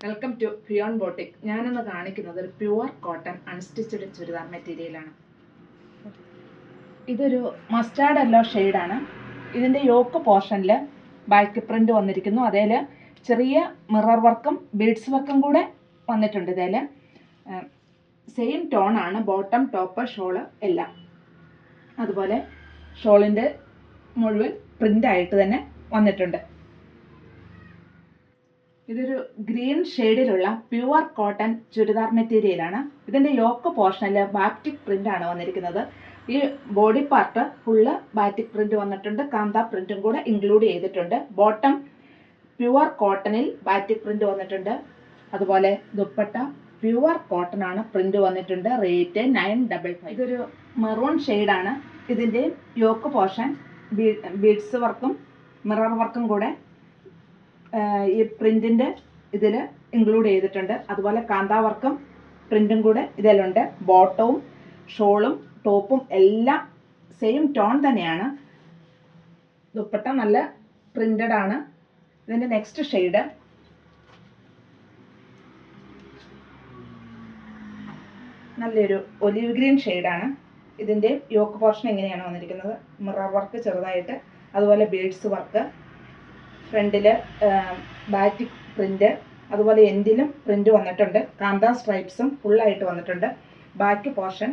Welcome to ഫിയോൺ boutique. ഞാനിന്ന് കാണിക്കുന്നത് ഒരു പ്യുവർ കോട്ടൺ അൺസ്റ്റിച്ചഡ് ചുരിദാർ മെറ്റീരിയലാണ്. ഇതൊരു മസ്റ്റാർഡ് യെല്ലോ ഷെയ്ഡാണ്. ഇതിൻ്റെ യോക്ക് പോർഷനിൽ ബാക്ക് പ്രിൻ്റ് വന്നിരിക്കുന്നു. അതിൽ ചെറിയ മിറർ വർക്കും ബീഡ്സ് വർക്കും കൂടെ വന്നിട്ടുണ്ട്. ഇതിൽ സെയിം ടോണാണ് ബോട്ടം, ടോപ്പ്, ഷോള് എല്ലാം. അതുപോലെ ഷോളിൻ്റെ മുഴുവൻ പ്രിൻ്റായിട്ട് തന്നെ വന്നിട്ടുണ്ട്. ഇതൊരു ഗ്രീൻ ഷെയ്ഡിലുള്ള പ്യുവർ കോട്ടൺ ചുരിദാർ മെറ്റീരിയലാണ്. ഇതിൻ്റെ യോക്ക് പോർഷനിൽ ബാറ്റിക് പ്രിൻ്റാണ് വന്നിരിക്കുന്നത്. ഈ body part full batik print വന്നിട്ടുണ്ട്. കാന്ത പ്രിൻറ്റും കൂടെ ഇൻക്ലൂഡ് ചെയ്തിട്ടുണ്ട്. ബോട്ടം പ്യുവർ കോട്ടണിൽ ബാറ്റിക് പ്രിൻ്റ് വന്നിട്ടുണ്ട്. അതുപോലെ ദുപ്പട്ട പ്യുവർ കോട്ടൺ ആണ്, പ്രിൻ്റ് വന്നിട്ടുണ്ട്. റേറ്റ് 955. ഇതൊരു മെറൂൺ ഷെയ്ഡാണ്. ഇതിൻ്റെ യോക്ക് പോർഷൻ ബീഡ്സ് വർക്കും മിറർ വർക്കും കൂടെ ഈ പ്രിൻറ്റിൻ്റെ ഇതിൽ ഇൻക്ലൂഡ് ചെയ്തിട്ടുണ്ട്. അതുപോലെ കാന്ത വർക്കും പ്രിൻറ്റും കൂടെ ഇതിലുണ്ട്. ബോട്ടവും ഷോളും ടോപ്പും എല്ലാം സെയിം ടോൺ തന്നെയാണ്. ദുപ്പട്ട നല്ല പ്രിൻ്റഡ് ആണ്. ഇതിൻ്റെ നെക്സ്റ്റ് ഷെയ്ഡ് നല്ലൊരു ഒലിവ് ഗ്രീൻ ഷെയ്ഡാണ്. ഇതിൻ്റെ യോക്ക് പോർഷൻ എങ്ങനെയാണ് വന്നിരിക്കുന്നത്? മിറർ വർക്ക് ചെറുതായിട്ട്, അതുപോലെ ബീഡ്സ് വർക്ക്, ഫ്രണ്ടിൽ ബാറ്റിക് പ്രിൻ്റ്, അതുപോലെ എൻഡിലും പ്രിൻ്റ് വന്നിട്ടുണ്ട്. കാന്ത സ്ട്രൈപ്സും ഫുള്ളായിട്ട് വന്നിട്ടുണ്ട്. ബാക്ക് പോർഷൻ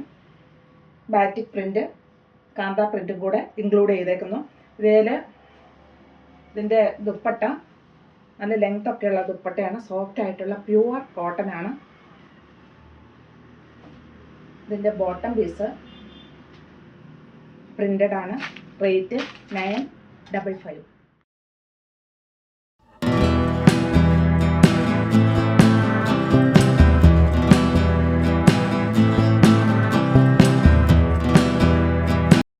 ബാറ്റിക് പ്രിൻ്റ്, കാന്ത പ്രിൻറ്റും കൂടെ ഇൻക്ലൂഡ് ചെയ്തേക്കുന്നു. ഇതിൻ്റെ ദുപ്പട്ട നല്ല ലെങ്ത് ഒക്കെയുള്ള ദുപ്പട്ടയാണ്. സോഫ്റ്റ് ആയിട്ടുള്ള പ്യുവർ കോട്ടൺ ആണ്. ഇതിൻ്റെ ബോട്ടം പീസ് പ്രിൻ്റഡ് ആണ്. റേറ്റ് 955.